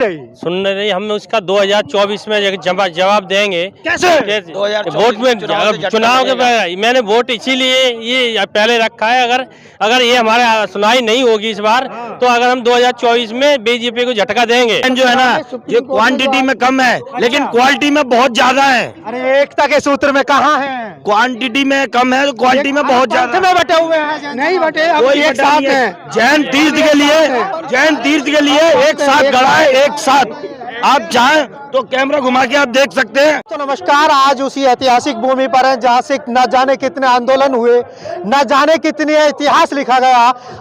सुन रही हम उसका 2024 में जवाब देंगे। कैसे? वोट में चुनाव के पहले मैंने वोट इसीलिए ये पहले रखा है। अगर ये हमारे सुनाई नहीं होगी इस बार तो अगर हम 2024 में बीजेपी को झटका देंगे। जो है ना ये क्वांटिटी में कम है लेकिन क्वालिटी में बहुत ज्यादा है। अरे एकता के सूत्र में कहाँ है? क्वांटिटी में कम है तो क्वालिटी में बहुत ज्यादा में बटे हुए हैं। नहीं बटे, अब कोई एक साथ हैं। जैन तीर्थ के लिए एक साथ गड़ा है, एक साथ। आप चाहें तो कैमरा घुमा के आप देख सकते हैं। तो नमस्कार, आज उसी ऐतिहासिक भूमि पर हैं जहां से न जाने कितने आंदोलन हुए, न जाने कितने इतिहास लिखा गया।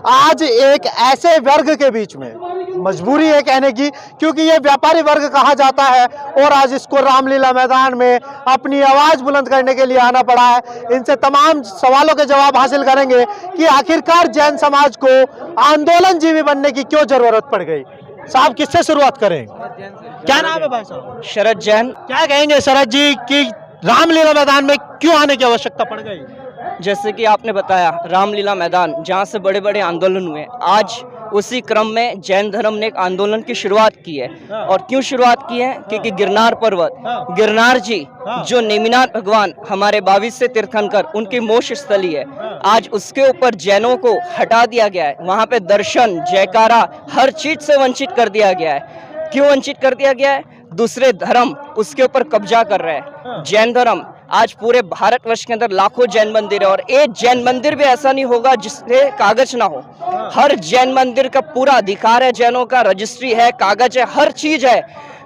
आज एक ऐसे वर्ग के बीच में मजबूरी है कहने की, क्योंकि ये व्यापारी वर्ग कहा जाता है और आज इसको रामलीला मैदान में अपनी आवाज बुलंद करने के लिए आना पड़ा है। इनसे तमाम सवालों के जवाब हासिल करेंगे कि आखिरकार जैन समाज को आंदोलन जीवी बनने की क्यों जरूरत पड़ गई। साहब, किससे शुरुआत करें? क्या नाम है भाई साहब? शरद जैन। क्या कहेंगे शरद जी कि रामलीला मैदान में क्यों आने की आवश्यकता पड़ गई? जैसे कि आपने बताया, रामलीला मैदान जहां से बड़े बड़े आंदोलन हुए, आज उसी क्रम में जैन धर्म ने एक आंदोलन की शुरुआत की है। और क्यों शुरुआत की है? क्योंकि गिरनार पर्वत, गिरनार जी जो नेमिनाथ भगवान हमारे 22 तीर्थंकर उनकी मोक्ष स्थली है, आज उसके ऊपर जैनों को हटा दिया गया है। वहां पे दर्शन, जयकारा, हर चीज से वंचित कर दिया गया है। क्यों वंचित कर दिया गया है? दूसरे धर्म उसके ऊपर कब्जा कर रहे हैं। जैन धर्म आज पूरे भारतवर्ष के अंदर लाखों जैन मंदिर है और एक जैन मंदिर भी ऐसा नहीं होगा जिससे कागज ना हो। हर जैन मंदिर का पूरा अधिकार है, जैनों का रजिस्ट्री है, कागज है, हर चीज है।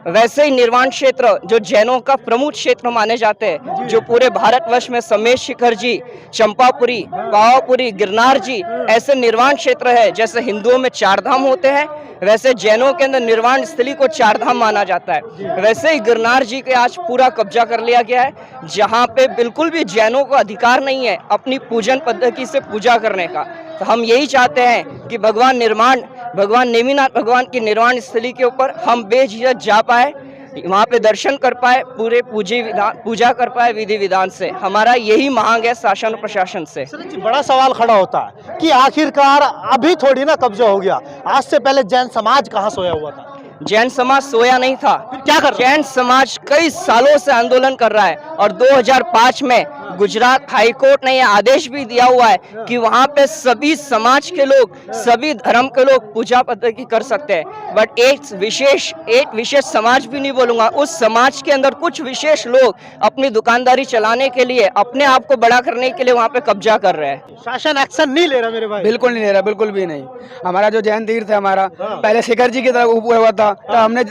वैसे ही निर्वाण क्षेत्र जो जैनों का प्रमुख क्षेत्र माने जाते हैं, जो पूरे भारतवर्ष में समेश शिखर जी, चंपापुरी, पावापुरी, गिरनार जी ऐसे निर्वाण क्षेत्र है। जैसे हिंदुओं में 4 धाम होते हैं, वैसे जैनों के अंदर निर्वाण स्थली को 4 धाम माना जाता है। वैसे ही गिरनार जी के आज पूरा कब्जा कर लिया गया है, जहाँ पे बिल्कुल भी जैनों को अधिकार नहीं है अपनी पूजन पद्धति से पूजा करने का। तो हम यही चाहते हैं कि भगवान नेमिनाथ भगवान की निर्वाण स्थली के ऊपर हम बेझिझक जा पाए, वहाँ पे दर्शन कर पाए, पूरे पूजा कर पाए विधि विधान से। हमारा यही मांग है शासन प्रशासन से। बड़ा सवाल खड़ा होता है कि आखिरकार अभी थोड़ी ना कब्जा हो गया, आज से पहले जैन समाज कहाँ सोया हुआ था? जैन समाज सोया नहीं था। क्या कर? जैन समाज कई सालों से आंदोलन कर रहा है और 2005 में गुजरात हाईकोर्ट ने यह आदेश भी दिया हुआ है कि वहां पे सभी समाज के लोग, सभी धर्म के लोग पूजा पद्धति कर सकते हैं। बट एक विशेष समाज भी नहीं बोलूंगा, उस समाज के अंदर कुछ विशेष लोग अपनी दुकानदारी चलाने के लिए, अपने आप को बड़ा करने के लिए वहां पे कब्जा कर रहे हैं। शासन एक्शन नहीं ले रहा मेरे भाई? बिल्कुल नहीं ले रहा, बिल्कुल भी नहीं। हमारा जो जैन तीर्थ है हमारा पहले शिखर जी की तरफ ऊपर हुआ था, तो हमने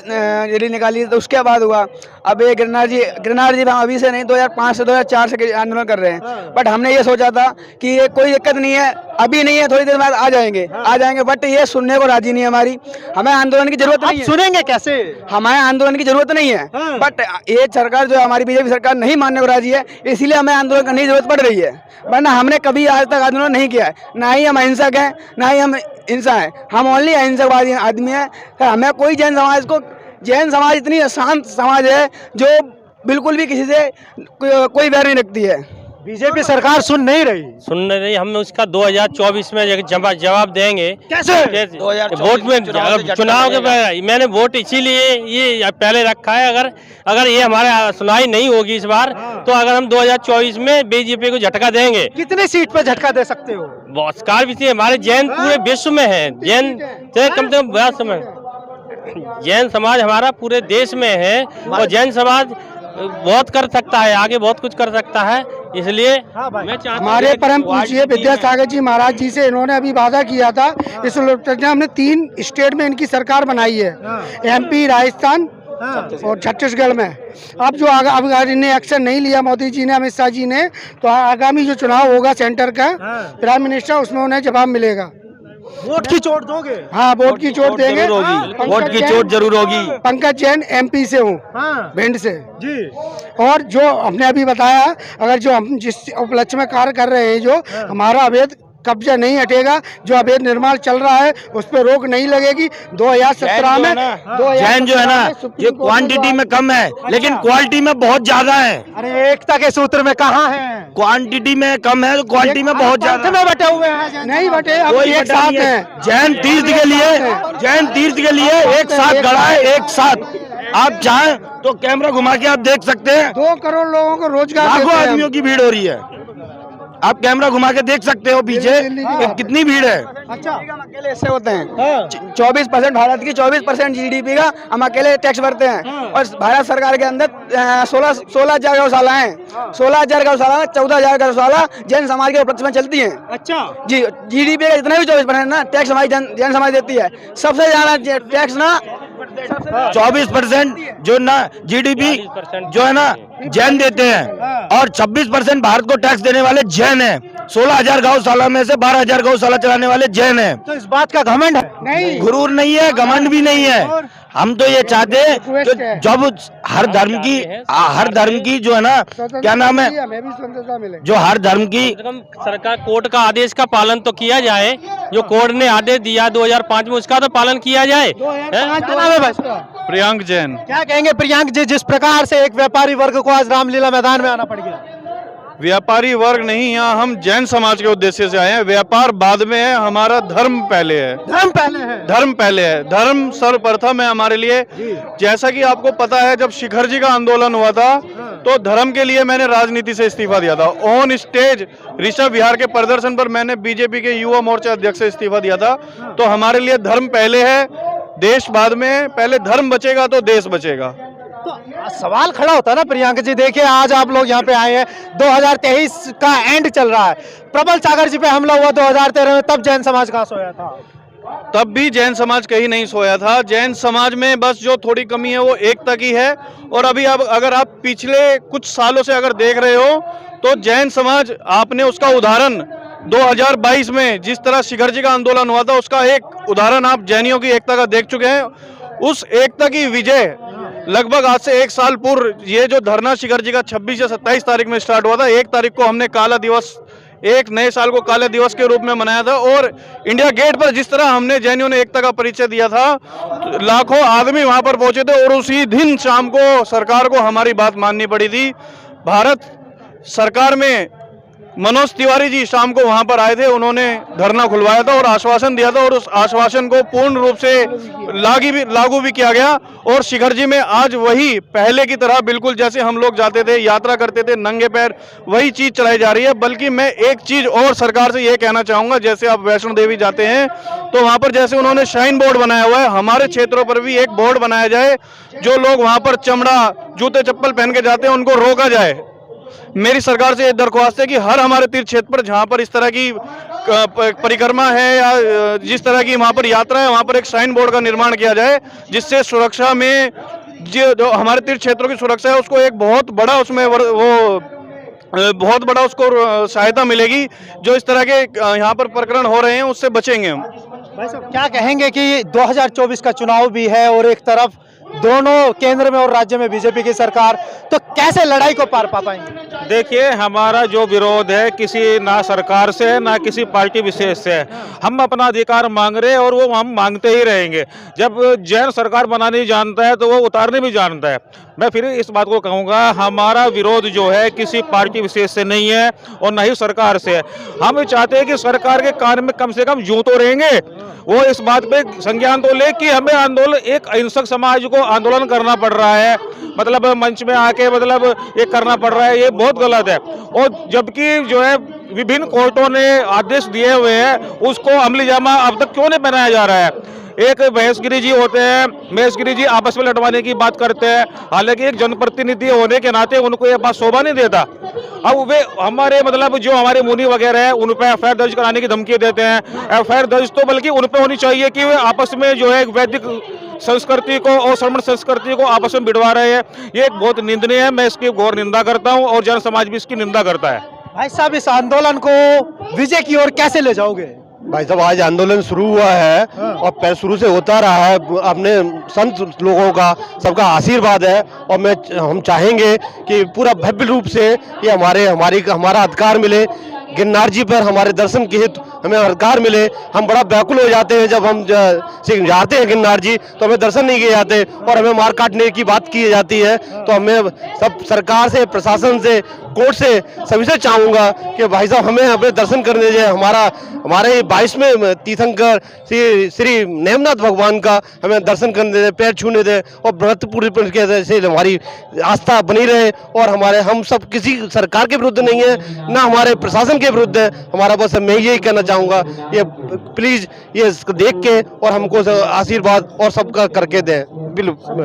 रैली निकाली, तो उसके बाद हुआ। अब ये गिरनार जी हम अभी से नहीं 2005 से 2004 से आंदोलन कर रहे हैं। बट हमने ये सोचा था कि ये कोई दिक्कत नहीं है, अभी नहीं है, थोड़ी देर बाद आ जाएंगे। बट ये सुनने को राजी नहीं है। हमें आंदोलन की जरूरत नहीं है। सुनेंगे कैसे? हमें आंदोलन की जरूरत नहीं है। बट ये सरकार जो हमारी बीजेपी सरकार नहीं मानने को राजी है, इसीलिए हमें आंदोलन करने की जरूरत पड़ रही है। वरना हमने कभी आज तक आंदोलन नहीं किया है, ना ही हम अहिंसक हैं, ना ही हम हिंसा है। हम ओनली अहिंसकवादी आदमी हैं। हमें कोई जैन समाज इतनी शांत समाज है जो बिल्कुल भी किसी से कोई वैर नहीं रखती है। बीजेपी सरकार सुन नहीं रही। हम उसका 2024 में जवाब देंगे। कैसे? वोट में चुनाव के पहले मैंने वोट इसीलिए ये पहले रखा है। अगर ये हमारे सुनाई नहीं होगी इस बार तो अगर हम 2024 में बीजेपी को झटका देंगे। कितने सीट पर झटका दे सकते हो? बहुत कार भी हमारे जैन पूरे विश्व में है। जैन कम से कम विश्व में जैन समाज हमारा पूरे देश में है और जैन समाज बहुत कर सकता है, आगे बहुत कुछ कर सकता है। इसलिए मैं चाहता हूं हमारे परम पूज्य विद्यासागर जी महाराज जी से इन्होंने अभी वादा किया था, इस लोकतंत्र हमने 3 स्टेट में इनकी सरकार बनाई है, MP, राजस्थान और छत्तीसगढ़ में। अब जो अगर इन्हें एक्शन नहीं लिया मोदी जी ने, अमित शाह जी ने, तो आगामी जो चुनाव होगा सेंटर का प्राइम मिनिस्टर, उसमें उन्हें जवाब मिलेगा। वोट की चोट दोगे? हाँ, वोट की चोट देंगे। वोट की चोट जरूर होगी। पंकज जैन MP से हूँ, भिंड से जी। और जो हमने अभी बताया, अगर जो हम जिस उपलक्ष्य में कार्य कर रहे हैं, जो हमारा अवैध कब्जा नहीं हटेगा। जो अवैध निर्माण चल रहा है उस पर रोक नहीं लगेगी। 2017 में जैन जो है ना ये क्वांटिटी में कम है लेकिन क्वालिटी में बहुत ज्यादा है। अरे एकता के सूत्र में कहाँ है? क्वांटिटी में कम है तो क्वालिटी में बहुत ज्यादा में बटे हुए हैं, नहीं बटे, अब कोई एक साथ हैं। जैन तीर्थ के लिए एक साथ गड़ा है, एक साथ। आप चाहें तो कैमरा घुमा के आप देख सकते हैं 2 करोड़ लोगों को रोजगार लाखों देते हैं हम। आदमियों की भीड़ हो रही है। आप कैमरा घुमा के देख सकते हो पीछे कि कितनी भीड़ है। अच्छा, हम अकेले ऐसे होते हैं। 24% भारत की 24% जीडीपी का हम अकेले टैक्स भरते हैं। और भारत सरकार के अंदर 16,000 गौशाला हैं। 16,000 गौशाला 14,000 गौशाला जैन समाज के उपलक्ष्य में चलती हैं। अच्छा जी, जीडीपी का जितना भी 24% ना टैक्स हमारी जैन समाज देती है। सबसे ज्यादा टैक्स ना 24% जो ना जीडीपी जो है ना जैन देते हैं और 26% भारत को टैक्स देने वाले जैन हैं। 16,000 गौशाला में से 12,000 गौशाला चलाने वाले जैन हैं। तो इस बात का घमंड है? नहीं, गुरूर नहीं है, घमंड भी नहीं है। हम तो ये चाहते हैं कि जब हर धर्म की जो है ना क्या नाम है, हमें भी स्वतंत्रता मिले। जो हर धर्म की सरकार कोर्ट का आदेश का पालन तो किया जाए। जो कोर्ट ने आदेश दिया 2005 में उसका तो पालन किया जाए। क्या नाम है भाई? प्रियांक जैन। क्या कहेंगे प्रियांक जी, जिस प्रकार से एक व्यापारी वर्ग को आज रामलीला मैदान में आना पड़ गया? व्यापारी वर्ग नहीं, यहाँ हम जैन समाज के उद्देश्य से आए हैं। व्यापार बाद में है, हमारा धर्म पहले है। धर्म पहले है? धर्म पहले है, धर्म सर्वप्रथम है हमारे लिए। जैसा कि आपको पता है जब शिखर जी का आंदोलन हुआ था तो धर्म के लिए मैंने राजनीति से इस्तीफा दिया था। ऑन स्टेज ऋषभ विहार के प्रदर्शन पर मैंने बीजेपी के युवा मोर्चा अध्यक्ष से इस्तीफा दिया था। तो हमारे लिए धर्म पहले है, देश बाद में है। पहले धर्म बचेगा तो देश बचेगा। तो सवाल खड़ा होता है ना प्रियांक जी, देखिए आज आप लोग यहाँ पे आए हैं, 2023 का एंड चल रहा है। प्रबल सागर जी पे हमला हुआ 2013 में, तब जैन समाज कहाँ सोया था? तब भी जैन समाज कहीं नहीं सोया था। जैन समाज में बस जो थोड़ी कमी है वो एकता की है। और अभी अब अगर आप पिछले कुछ सालों से अगर देख रहे हो तो जैन समाज, आपने उसका उदाहरण 2022 में जिस तरह शिखर जी का आंदोलन हुआ था उसका एक उदाहरण आप जैनियों की एकता का देख चुके हैं। उस एकता की विजय लगभग आज से 1 साल पूर्व ये जो धरना शिखर जी का 26 या 27 तारीख में स्टार्ट हुआ था, 1 तारीख को हमने काला दिवस, एक नए साल को काले दिवस के रूप में मनाया था। और इंडिया गेट पर जिस तरह हमने जैनियों ने एकता का परिचय दिया था, लाखों आदमी वहां पर पहुंचे थे। और उसी दिन शाम को सरकार को हमारी बात माननी पड़ी थी। भारत सरकार में मनोज तिवारी जी शाम को वहां पर आए थे, उन्होंने धरना खुलवाया था और आश्वासन दिया था। और उस आश्वासन को पूर्ण रूप से लागू भी किया गया। और शिखर जी में आज वही पहले की तरह बिल्कुल जैसे हम लोग जाते थे, यात्रा करते थे नंगे पैर, वही चीज चलाई जा रही है। बल्कि मैं एक चीज और सरकार से ये कहना चाहूंगा, जैसे आप वैष्णो देवी जाते हैं तो वहां पर जैसे उन्होंने शाइन बोर्ड बनाया हुआ है, हमारे क्षेत्रों पर भी एक बोर्ड बनाया जाए। जो लोग वहां पर चमड़ा जूते चप्पल पहन के जाते हैं उनको रोका जाए। मेरी सरकार से ये दरख्वास्त है कि हर हमारे तीर्थ क्षेत्र पर जहां पर इस तरह की परिक्रमा है या जिस तरह की वहां पर यात्रा है, वहां पर एक साइन बोर्ड का निर्माण किया जाए, जिससे सुरक्षा में जो हमारे तीर्थ क्षेत्रों की सुरक्षा है उसको एक बहुत बड़ा उसमें बहुत बड़ा उसको सहायता मिलेगी। जो इस तरह के यहाँ पर प्रकरण हो रहे हैं उससे बचेंगे हम। भाई साहब क्या कहेंगे कि 2024 का चुनाव भी है और एक तरफ दोनों केंद्र में और राज्य में बीजेपी की सरकार, तो कैसे लड़ाई को पार पा पाएंगे? देखिए, हमारा जो विरोध है किसी ना सरकार से है ना किसी पार्टी विशेष से है। हम अपना अधिकार मांग रहे हैं और वो हम मांगते ही रहेंगे। जब जैन सरकार बनाने ही जानता है तो वो उतारने भी जानता है। मैं फिर इस बात को कहूँगा, हमारा विरोध जो है किसी पार्टी विशेष से नहीं है और न ही सरकार से है। हम चाहते हैं कि सरकार के कान में कम से कम जूं तो रहेंगे, वो इस बात पे संज्ञान तो ले कि हमें आंदोलन, एक अहिंसक समाज को आंदोलन करना पड़ रहा है, मतलब मंच में आके मतलब ये करना पड़ रहा है, ये बहुत गलत है। और जबकि जो है विभिन्न कोर्टों ने आदेश दिए हुए हैं, उसको अमली जामा अब तक क्यों नहीं बनाया जा रहा है? एक महेशगिरी जी होते हैं, महेशगिरी जी आपस में लड़वाने की बात करते हैं, हालांकि एक जनप्रतिनिधि होने के नाते उनको ये बात शोभा नहीं देता। अब वे हमारे मतलब जो हमारे मुनि वगैरह हैं उन पर एफआईआर दर्ज कराने की धमकी देते हैं। एफआईआर दर्ज तो बल्कि उन पर होनी चाहिए कि वे आपस में जो है वैदिक संस्कृति को और श्रमण संस्कृति को आपस में बिड़वा रहे हैं। ये एक बहुत निंदनीय है, मैं इसकी घोर निंदा करता हूँ और जन समाज भी इसकी निंदा करता है। भाई साहब इस आंदोलन को विजय की ओर कैसे ले जाओगे? भाई साहब आज आंदोलन शुरू हुआ है और शुरू से होता रहा है, अपने संत लोगों का सबका आशीर्वाद है। और हम चाहेंगे कि पूरा भव्य रूप से ये हमारा अधिकार मिले। गिरनार जी पर हमारे दर्शन के हित हमें अधिकार मिले। हम बड़ा व्याकुल हो जाते हैं जब हम जाते हैं गिरनार जी, तो हमें दर्शन नहीं किए जाते और हमें मार काटने की बात की जाती है। तो हमें सब सरकार से, प्रशासन से, कोर्ट से, सभी से चाहूँगा कि भाई साहब हमें अपने दर्शन करने दीजिए। हमारे 22वें तीर्थंकर श्री नेमनाथ भगवान का हमें दर्शन करने दे, पैर छूने दे और व्रत पूरी से हमारी आस्था बनी रहे। और हम सब किसी सरकार के विरुद्ध नहीं है, ना हमारे प्रशासन के विरुद्ध है। हमारा बस मैं यही कहना चाहूँगा, ये प्लीज ये देख के और हमको आशीर्वाद और सबका करके दें। बिल्कुल।